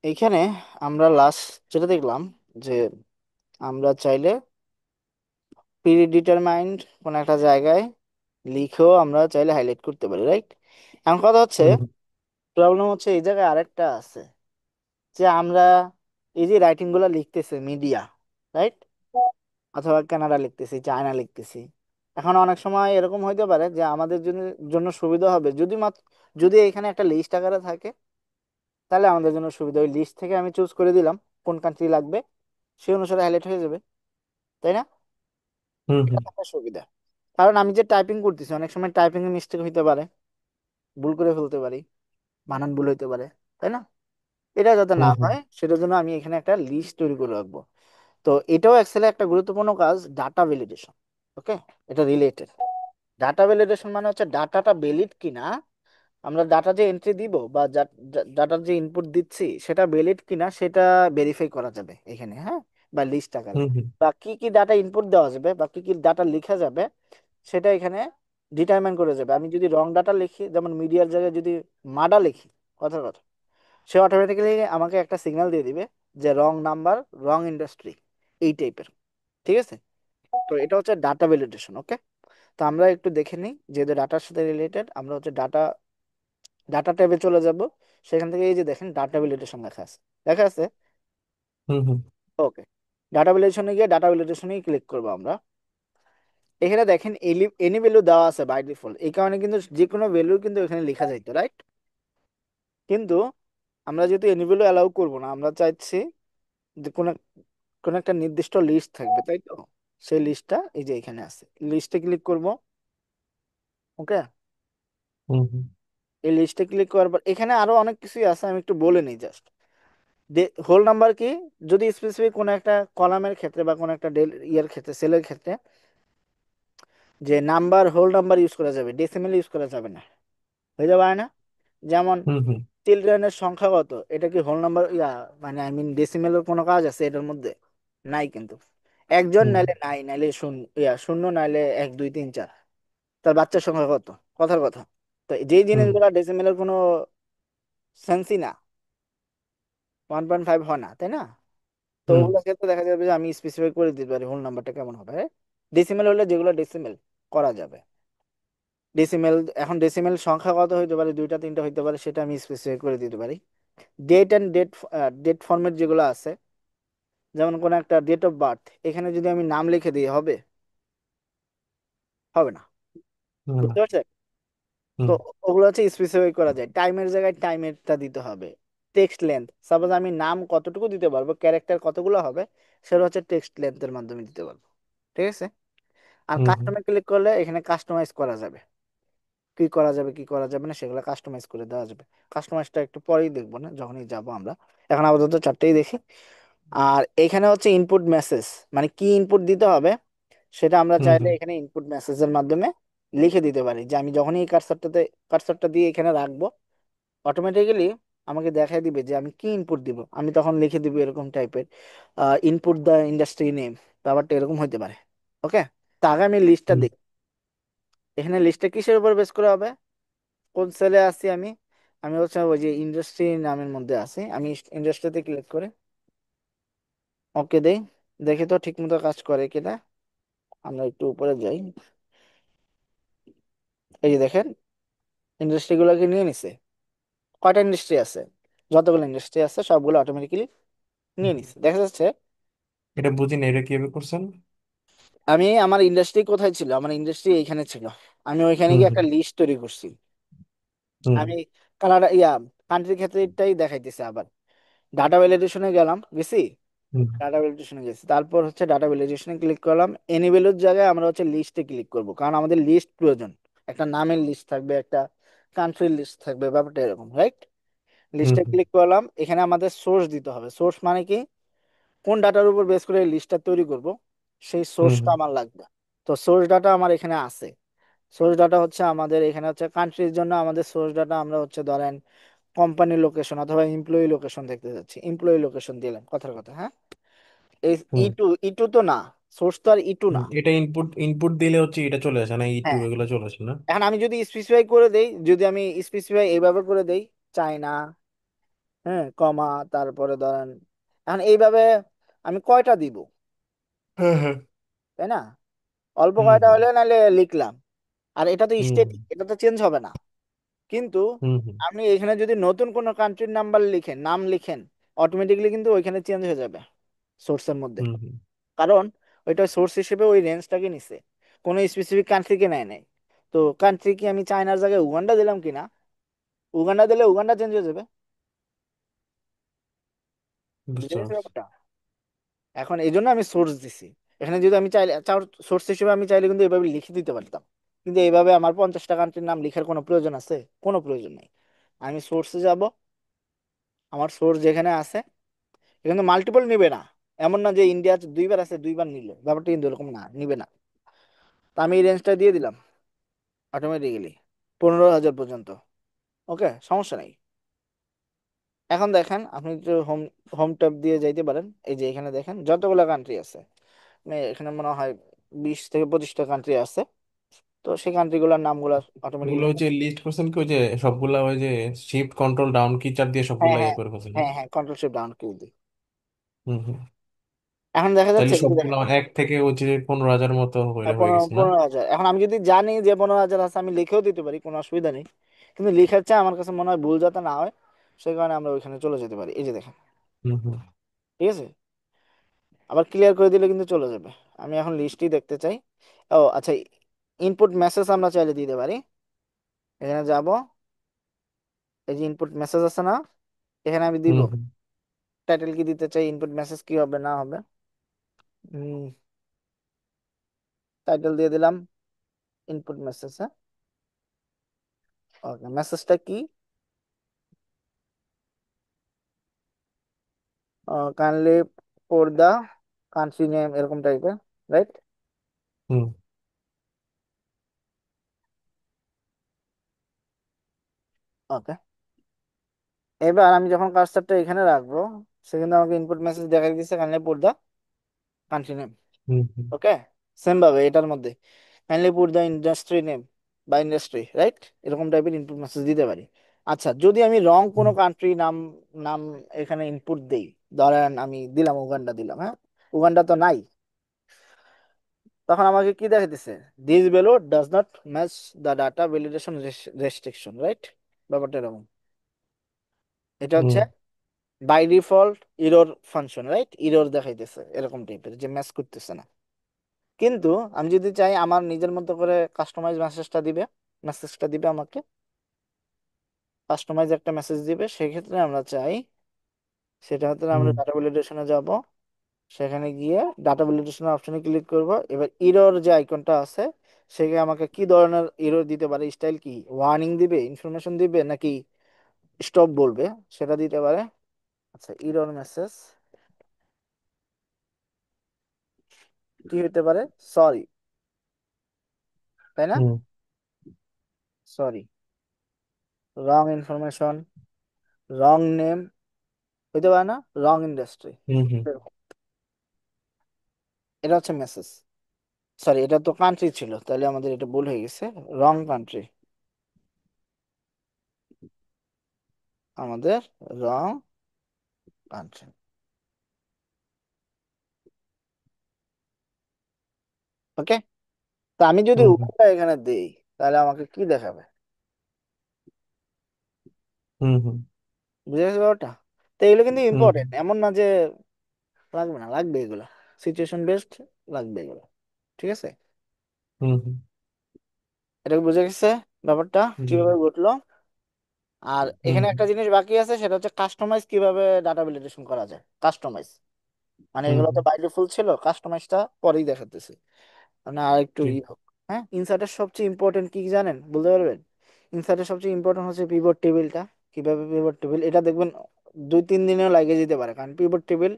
এইখানে আমরা লাস্ট যেটা দেখলাম যে আমরা চাইলে প্রিডিটারমাইন্ড কোন একটা জায়গায় লিখেও আমরা চাইলে হাইলাইট করতে পারি, রাইট? এখন কথা হচ্ছে, হুম প্রবলেম হচ্ছে এই জায়গায় আরেকটা আছে, যে আমরা এই যে রাইটিং গুলো লিখতেছি মিডিয়া, রাইট, অথবা কানাডা লিখতেছি, চায়না লিখতেছি। এখন অনেক সময় এরকম হইতে পারে যে আমাদের জন্য জন্য সুবিধা হবে যদি মাত্র যদি এখানে একটা লিস্ট আকারে থাকে, তাহলে আমাদের জন্য সুবিধা। ওই লিস্ট থেকে আমি চুজ করে দিলাম কোন কান্ট্রি লাগবে, সেই অনুসারে হাইলাইট হয়ে যাবে, তাই না? হুম এটা হুম একটা সুবিধা। কারণ আমি যে টাইপিং করতেছি, অনেক সময় টাইপিং এ মিস্টেক হইতে পারে, ভুল করে ফেলতে পারি, বানান ভুল হইতে পারে, তাই না? এটা যাতে না হুম হুম হয় সেটার জন্য আমি এখানে একটা লিস্ট তৈরি করে রাখবো। তো এটাও এক্সেলে একটা গুরুত্বপূর্ণ কাজ, ডাটা ভ্যালিডেশন। ওকে, এটা রিলেটেড। ডাটা ভ্যালিডেশন মানে হচ্ছে ডাটাটা ভ্যালিড কিনা, আমরা ডাটা যে এন্ট্রি দিব বা ডাটার যে ইনপুট দিচ্ছি সেটা ভ্যালিড কিনা সেটা ভেরিফাই করা যাবে এখানে, হ্যাঁ, বা লিস্ট আকারে। হুম হুম বা কি কি ডাটা ইনপুট দেওয়া যাবে বা কি কি ডাটা লেখা যাবে সেটা এখানে ডিটারমাইন করে যাবে। আমি যদি রং ডাটা লিখি, যেমন মিডিয়ার জায়গায় যদি মাডা লিখি, কথার কথা, সে অটোমেটিক্যালি আমাকে একটা সিগন্যাল দিয়ে দিবে যে রং নাম্বার, রং ইন্ডাস্ট্রি, এই টাইপের। ঠিক আছে? তো এটা হচ্ছে ডাটা ভ্যালিডেশন। ওকে, তো আমরা একটু দেখে নিই, যেহেতু ডাটার সাথে রিলেটেড, আমরা হচ্ছে ডাটা ডাটা ট্যাবে চলে যাব। সেখান থেকে এই যে দেখেন ডাটা ভ্যালিডেশন লেখা আছে, লেখা আছে। হুম হুম ওকে, ডাটা ভ্যালিডেশনে গিয়ে ডাটা ভ্যালিডেশনেই ক্লিক করবো আমরা। এখানে দেখেন এনি ভ্যালু দেওয়া আছে বাই ডিফল্ট, এই কারণে কিন্তু যে কোনো ভ্যালু কিন্তু এখানে লেখা যাইতো, রাইট? কিন্তু আমরা যেহেতু এনি ভ্যালু অ্যালাউ করবো না, আমরা চাইছি যে কোন একটা নির্দিষ্ট লিস্ট থাকবে, তাই তো? সেই লিস্টটা এই যে এখানে আছে, লিস্টে ক্লিক করব। ওকে, হুম হুম এই লিস্টে ক্লিক করার পর এখানে আরো অনেক কিছুই আছে, আমি একটু বলে নিই জাস্ট। হোল নাম্বার কি, যদি স্পেসিফিক কোনো একটা কলামের ক্ষেত্রে বা কোনো একটা ইয়ের ক্ষেত্রে, সেলের ক্ষেত্রে, যে নাম্বার, হোল নাম্বার ইউজ করা যাবে, ডেসিমেল ইউজ করা যাবে না, হয়ে যাবে না? যেমন হুম হুম চিলড্রেনের সংখ্যা কত, এটা কি হোল নাম্বার মানে আই মিন ডেসিমেলের কোনো কাজ আছে এটার মধ্যে? নাই কিন্তু। একজন হুম নাইলে নাই, নাইলে শূন্য, শূন্য নাইলে 1 2 3 4, তার বাচ্চার সংখ্যা কত, কথার কথা। তো যেই হুম জিনিসগুলো ডেসিমেলের কোনো সেন্সই না, 1.5 হয় না, তাই না? তো হুম ওগুলোর ক্ষেত্রে দেখা যাবে যে আমি স্পেসিফাই করে দিতে পারি হোল নাম্বারটা কেমন হবে। ডেসিমেল হলে যেগুলো ডেসিমেল করা যাবে, ডেসিমেল, এখন ডেসিমেল সংখ্যা কত হইতে পারে, দুইটা তিনটা হইতে পারে, সেটা আমি স্পেসিফাই করে দিতে পারি। Date and date, date format যেগুলো আছে, যেমন কোনো একটা ডেট অফ বার্থ, এখানে যদি আমি নাম লিখে দিই, হবে? হবে না, না। বুঝতে পারছেন? তো হুম ওগুলো হচ্ছে স্পেসিফাই করা যায়, টাইমের জায়গায় টাইমেরটা দিতে হবে। টেক্সট লেন্থ, সাপোজ আমি নাম কতটুকু দিতে পারবো, ক্যারেক্টার কতগুলো হবে, সেটা হচ্ছে টেক্সট লেন্থের মাধ্যমে দিতে পারবো। ঠিক আছে? আর হুম হুম কাস্টমার ক্লিক করলে এখানে কাস্টমাইজ করা যাবে, কি করা যাবে কি করা যাবে না সেগুলো কাস্টমাইজ করে দেওয়া যাবে। কাস্টমাইজটা একটু পরেই দেখবো, না যখনই যাব আমরা। এখন আপাতত চারটেই দেখি। আর এখানে হচ্ছে ইনপুট মেসেজ, মানে কি ইনপুট দিতে হবে সেটা আমরা হুম চাইলে হুম এখানে ইনপুট মেসেজের মাধ্যমে লিখে দিতে পারি, যে আমি যখনই এই কার্সরটা দিয়ে এখানে রাখবো, অটোমেটিক্যালি আমাকে দেখাই দিবে যে আমি কি ইনপুট দিব। আমি তখন লিখে দিব এরকম টাইপের, ইনপুট দ্য ইন্ডাস্ট্রি নেম, ব্যাপারটা এরকম হতে পারে। ওকে, তা আগে আমি লিস্টটা হুম দেখি। এখানে লিস্টটা কিসের উপর বেস করা হবে, কোন সেলে আছি আমি? আমি হচ্ছে ওই যে ইন্ডাস্ট্রি নামের মধ্যে আছি, আমি ইন্ডাস্ট্রিতে ক্লিক করে ওকে দেই। দেখি তো ঠিক মতো কাজ করে কিনা। আমরা একটু উপরে যাই, এই যে দেখেন ইন্ডাস্ট্রি গুলোকে নিয়ে নিছে। কয়টা ইন্ডাস্ট্রি আছে? যতগুলো ইন্ডাস্ট্রি আছে সবগুলো অটোমেটিক্যালি নিয়ে নিছে, দেখা যাচ্ছে। এটা বুঝি না, এটা কিভাবে করছেন? আমি আমার ইন্ডাস্ট্রি কোথায় ছিল, আমার ইন্ডাস্ট্রি এইখানে ছিল, আমি ওইখানে হুম গিয়ে হুম একটা লিস্ট তৈরি করছি। হুম আমি কানাডা কান্ট্রির ক্ষেত্রেটাই দেখাইতেছে আবার। ডাটা ভ্যালিডেশনে গেছি, হুম ডাটা ভ্যালিডেশনে গেছি, তারপর হচ্ছে ডাটা ভ্যালিডেশনে ক্লিক করলাম। এনিভ্যালুর জায়গায় আমরা হচ্ছে লিস্টে ক্লিক করব, কারণ আমাদের লিস্ট প্রয়োজন। একটা নামের লিস্ট থাকবে, একটা কান্ট্রির লিস্ট থাকবে, ব্যাপারটা এরকম, রাইট? হুম লিস্টে হুম ক্লিক করলাম, এখানে আমাদের সোর্স দিতে হবে। সোর্স মানে কি, কোন ডাটার উপর বেস করে লিস্টটা তৈরি করব, সেই হুম সোর্সটা হুম আমার লাগবে। তো সোর্স ডাটা আমার এখানে আছে। সোর্স ডাটা হচ্ছে আমাদের এখানে হচ্ছে কান্ট্রির জন্য, আমাদের সোর্স ডাটা আমরা হচ্ছে ধরেন কোম্পানি লোকেশন অথবা এমপ্লয়ি লোকেশন দেখতে যাচ্ছি, এমপ্লয়ি লোকেশন দিলাম, কথার কথা, হ্যাঁ। এই হুম ই টু তো না, সোর্স তো আর ই টু না। এটা ইনপুট ইনপুট দিলে হচ্ছে এটা চলে আসে না, ই টু হ্যাঁ, এগুলো চলে আসে না? এখন আমি যদি স্পেসিফাই করে দেই, যদি আমি স্পেসিফাই এইভাবে করে দেই, চাই না, হ্যাঁ, কমা, তারপরে ধরেন এখন এইভাবে আমি কয়টা দিব, হ্যাঁ হ্যাঁ। তাই না? অল্প হুম কয়টা হুম হলে নাহলে লিখলাম। আর এটা তো হুম স্ট্যাটিক, এটা তো চেঞ্জ হবে না। কিন্তু হুম হুম আপনি এখানে যদি নতুন কোনো কান্ট্রির নাম্বার লিখেন, নাম লিখেন, অটোমেটিকলি কিন্তু ওইখানে চেঞ্জ হয়ে যাবে সোর্সের মধ্যে। হুম হুম কারণ ওইটা সোর্স হিসেবে ওই রেঞ্জটাকে নিছে, কোনো স্পেসিফিক কান্ট্রিকে নেয় নাই। তো কান্ট্রি কি আমি চায়নার জায়গায় উগান্ডা দিলাম কিনা, উগান্ডা দিলে উগান্ডা চেঞ্জ হয়ে যাবে। বুঝে বুঝতে গেছে পারছি। ব্যাপারটা? এখন এই জন্য আমি সোর্স দিছি। এখানে যদি আমি চাইলে সোর্স হিসেবে আমি চাইলে কিন্তু এইভাবে লিখে দিতে পারতাম, কিন্তু এইভাবে আমার 50টা কান্ট্রির নাম লিখার কোনো প্রয়োজন আছে? কোনো প্রয়োজন নেই। আমি সোর্সে যাব, আমার সোর্স যেখানে আছে, এখানে মাল্টিপল নিবে না। এমন না যে ইন্ডিয়া দুইবার আছে দুইবার নিল, ব্যাপারটা কিন্তু এরকম না, নিবে না। তা আমি এই রেঞ্জটা দিয়ে দিলাম অটোমেটিক্যালি 15,000 পর্যন্ত। ওকে, সমস্যা নেই। এখন দেখেন আপনি একটু হোম হোম ট্যাব দিয়ে যাইতে পারেন। এই যে এখানে দেখেন যতগুলো কান্ট্রি আছে, এখানে মনে হয় 20 থেকে 25টা কান্ট্রি আছে। তো সেই কান্ট্রিগুলোর নামগুলো ওগুলো অটোমেটিক্যালি। ওই যে লিস্ট করছেন কি, ওই যে সবগুলা ওই যে শিফট কন্ট্রোল ডাউন কি চাপ দিয়ে হ্যাঁ সবগুলা ইয়ে হ্যাঁ করে ফেলছেন না? হ্যাঁ হ্যাঁ, কন্ট্রোল শিফট ডাউন করে দিই। হুম হুম। এখন দেখা যাচ্ছে তাহলে এই যে সবগুলো দেখেন, এক থেকে ওই যে 15,000 মতো হইলে হ্যাঁ, হয়ে পনেরো গেছে না? 15,000। এখন আমি যদি জানি যে 15,000 আছে, আমি লিখেও দিতে পারি, কোনো অসুবিধা নেই। কিন্তু লিখার চেয়ে আমার কাছে মনে হয় ভুল যাতে না হয়, সেই কারণে আমরা ওইখানে চলে যেতে পারি। এই যে দেখেন, হুম হুম ঠিক আছে, আবার ক্লিয়ার করে দিলে কিন্তু চলে যাবে। আমি এখন লিস্টই দেখতে চাই। ও আচ্ছা, ইনপুট মেসেজ আমরা চাইলে দিতে পারি। এখানে যাব, এই যে ইনপুট মেসেজ আছে না, এখানে আমি দিব হুম হুম টাইটেল কি দিতে চাই, ইনপুট মেসেজ কি হবে না হবে। টাইটেল দিয়ে দিলাম ইনপুট মেসেজ। হ্যাঁ, ওকে, মেসেজটা কি? Kindly for the country name, এরকম টাইপের, রাইট? হুম ওকে, এবার আমি যখন কার্সারটা এখানে রাখবো, সে কিন্তু আমাকে ইনপুট মেসেজ দেখাই দিচ্ছে kindly for the country name. Hmm hmm okay, same ভাবে এটার মধ্যে kindly put the industry name বা ইন্ডাস্ট্রি, রাইট? এরকম টাইপের ইনপুট মেসেজ দিতে পারি। আচ্ছা, যদি আমি রং কোনো হুম কান্ট্রি নাম নাম এখানে ইনপুট দেই, ধরেন আমি দিলাম উগান্ডা দিলাম, হ্যাঁ, উগান্ডা তো নাই, তখন আমাকে কি দেখাইতেছে? This value does not match the data validation restriction, right? ব্যাপারটা এরকম। এটা হুম হচ্ছে by default error function, right? Error দেখাইতেছে এরকম টাইপের, যে ম্যাচ করতেছে না। কিন্তু আমি যদি চাই আমার নিজের মতো করে কাস্টমাইজ মেসেজটা দিবে আমাকে, কাস্টমাইজ একটা মেসেজ দিবে, সেক্ষেত্রে আমরা চাই, সেটা হচ্ছে আমরা হুম ডাটা ভ্যালিডেশনে যাব। সেখানে গিয়ে ডাটা ভ্যালিডেশনের অপশনে ক্লিক করব। এবার ইরর যে আইকনটা আছে, সেখানে আমাকে কি ধরনের ইরর দিতে পারে, স্টাইল কি, ওয়ার্নিং দিবে, ইনফরমেশন দিবে, নাকি স্টপ বলবে, সেটা দিতে পারে। আচ্ছা, ইরর মেসেজ কি হতে পারে? সরি, তাই না? হুম সরি, রং ইনফরমেশন, রং নেম, হইতে পারে না, রং ইন্ডাস্ট্রি। হুম হুম এটা হচ্ছে মেসেজ। সরি, এটা তো কান্ট্রি ছিল, তাহলে আমাদের এটা ভুল হয়ে গেছে। রং কান্ট্রি, আমাদের রং কান্ট্রি। ওকে, তা আমি যদি হুম উভয়টা এখানে দেই, তাহলে আমাকে কি দেখাবে? হুম হুম বুঝে গেছে ব্যাপারটা? তো এগুলো কিন্তু হুম ইম্পর্টেন্ট, এমন না যে লাগবে না, লাগবে এগুলো, সিচুয়েশন বেসড, লাগবে এগুলো। ঠিক আছে, হুম হুম এটা বুঝে গেছে ব্যাপারটা জি। কিভাবে ঘটলো? আর হুম এখানে একটা জিনিস বাকি আছে, সেটা হচ্ছে কাস্টমাইজ কিভাবে ডাটা ভ্যালিডেশন করা যায়। কাস্টমাইজ মানে হুম এগুলো তো হুম বাই ডিফল্ট ছিল, কাস্টমাইজটা পরেই দেখাতেছে, মানে আর একটু জি। হোক। হ্যাঁ, ইনসার্টের সবচেয়ে ইম্পর্টেন্ট কি কি জানেন, বলতে পারবেন? ইনসার্টের সবচেয়ে ইম্পর্টেন্ট হচ্ছে পিভট টেবিলটা। কিভাবে পিভট টেবিল, এটা দেখবেন 2-3 দিনেও লাগে যেতে পারে, কারণ পিভট টেবিল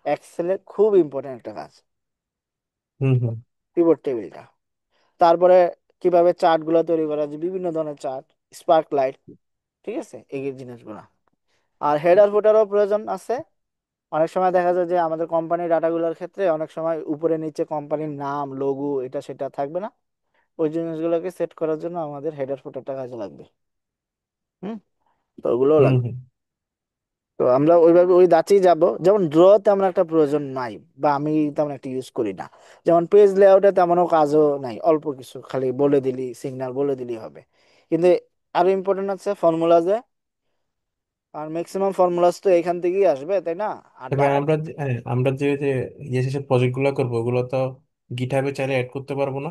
এক্সেলে খুব ইম্পর্টেন্ট একটা কাজ, হুম হুম পিভট টেবিলটা। তারপরে কিভাবে চার্ট গুলো তৈরি করা যায়, বিভিন্ন ধরনের চার্ট, স্পার্ক লাইট, ঠিক আছে, এই জিনিসগুলো। আর হেডার ফুটারও প্রয়োজন আছে। অনেক সময় দেখা যায় যে আমাদের কোম্পানির ডাটাগুলোর ক্ষেত্রে অনেক সময় উপরে নিচে কোম্পানির নাম, লোগো, এটা সেটা থাকবে না। ওই জিনিসগুলোকে সেট করার জন্য আমাদের হেডার ফুটারটা কাজে লাগবে। হুম, তো ওগুলোও হুম লাগবে। হুম তো আমরা ওইভাবে ওই ধাঁচেই যাব। যেমন ড্র তেমন একটা প্রয়োজন নাই, বা আমি তেমন একটা ইউজ করি না। যেমন পেজ লেআউটে তেমনও কাজও নাই, অল্প কিছু খালি বলে দিলি, সিগন্যাল বলে দিলি হবে। কিন্তু আরো ইম্পর্টেন্ট আছে ফর্মুলাজে, আর ম্যাক্সিমাম ফর্মুলাজ তো এখান থেকেই আসবে, তাই না? আর তবে ডাটা, আমরা যে ইয়ে শেষে প্রজেক্ট গুলো করবো ওগুলো তো গিটহাবে চাইলে অ্যাড করতে পারবো না?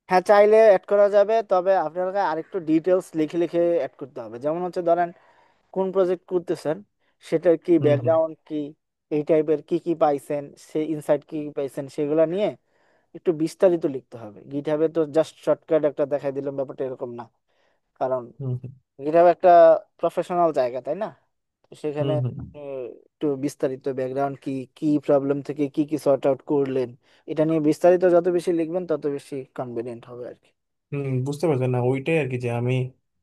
হ্যাঁ চাইলে অ্যাড করা যাবে, তবে আপনাকে আরেকটু ডিটেলস লিখে লিখে অ্যাড করতে হবে। যেমন হচ্ছে ধরেন কোন প্রজেক্ট করতেছেন, সেটার কি হুম হুম ব্যাকগ্রাউন্ড কি, এই টাইপের কি কি পাইছেন, সেই ইনসাইট কি কি পাইছেন, সেগুলো নিয়ে একটু বিস্তারিত লিখতে হবে। গিটহাবে তো জাস্ট শর্টকাট একটা দেখাই দিলাম, ব্যাপারটা এরকম না। কারণ হুম হুম গিটহাব একটা প্রফেশনাল জায়গা, তাই না? তো সেখানে হুম হুম একটু বিস্তারিত ব্যাকগ্রাউন্ড কি, কি প্রবলেম থেকে কি কি সর্ট আউট করলেন, এটা নিয়ে বিস্তারিত যত বেশি লিখবেন তত বেশি কনভিনিয়েন্ট হবে আর কি। বুঝতে পারছেন না, ওইটাই আর কি যে আমি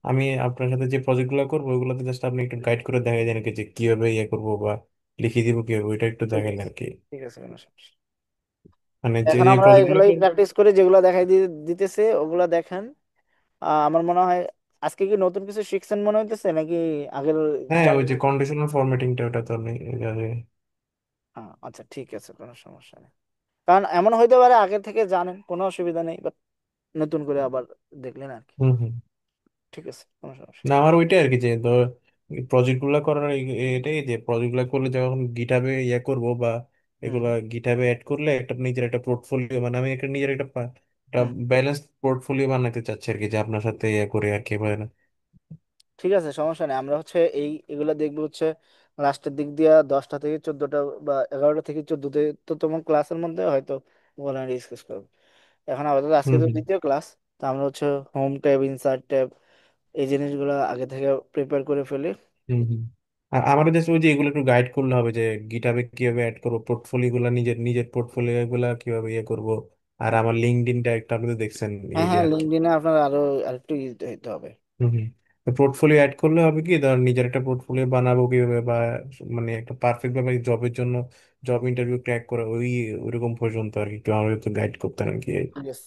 আমি আপনার সাথে যে প্রজেক্ট গুলো করবো ওইগুলোতে জাস্ট আপনি একটু গাইড করে দেখাই দেন আর কি, যে কিভাবে ইয়ে করবো বা লিখিয়ে দিব কিভাবে, ওইটা একটু ঠিক দেখাইন আছে, আর কি। ঠিক আছে, কোনো সমস্যা নেই। মানে যে এখন যে আমরা প্রজেক্ট গুলো এগুলোই করবো। প্র্যাকটিস করি, যেগুলো দেখাই দিতেছে ওগুলো দেখেন। আমার মনে হয় আজকে কি নতুন কিছু শিখছেন মনে হইতেছে নাকি আগের হ্যাঁ, যা। ওই যে কন্ডিশনাল ফরম্যাটিংটা ওটা তো আমি আচ্ছা ঠিক আছে, কোনো সমস্যা নেই। কারণ এমন হইতে পারে আগে থেকে জানেন, কোনো অসুবিধা নেই, বাট নতুন করে আবার দেখলেন আর কি। হুম হুম। ঠিক আছে, কোনো সমস্যা না, নেই। আমার ওইটাই আর কি যে প্রজেক্ট গুলা করার এটাই যে প্রজেক্ট গুলা করলে যখন গিটাবে ইয়ে করবো বা হুম এগুলা গিটাবে অ্যাড করলে একটা নিজের একটা পোর্টফোলিও, মানে আমি একটা নিজের একটা হুম। ব্যালেন্স পোর্টফোলিও বানাতে চাচ্ছি আর কি, যে আপনার সাথে ইয়ে করে আর কি বলে না। ঠিক আছে, সমস্যা নেই। আমরা হচ্ছে এগুলা দেখবো হচ্ছে লাস্টের দিক দিয়া 10টা থেকে 14টা বা 11টা থেকে 14তে তো তোমার ক্লাসের মধ্যে হয়তো ওগুলো ডিসকাস করবো। এখন আপাতত আজকে হুম তো হুম দ্বিতীয় ক্লাস, তো আমরা হচ্ছে হোম ট্যাব, ইনসার্ট ট্যাব, এই জিনিসগুলো আগে থেকে প্রিপেয়ার করে ফেলি। হুম হুম। আর আমার জাস্ট ওই যে এগুলো একটু গাইড করলে হবে যে গিটাবে কিভাবে অ্যাড করবো পোর্টফোলিও গুলা, নিজের নিজের পোর্টফোলিও গুলা কিভাবে ইয়ে করবো। আর আমার লিঙ্কডইনটা একটা আপনি তো দেখছেন হ্যাঁ এই যে হ্যাঁ, আর কি। লিঙ্কডইনে আপনার আরো আরেকটু হইতে হবে। হুম হুম। পোর্টফোলিও অ্যাড করলে হবে কি, ধর নিজের একটা পোর্টফোলিও বানাবো কিভাবে, বা মানে একটা পারফেক্ট ভাবে জবের জন্য জব ইন্টারভিউ ক্র্যাক করে ওই ওইরকম পর্যন্ত আর কি একটু আমাকে একটু গাইড করতেন আর কি। ইয়েস,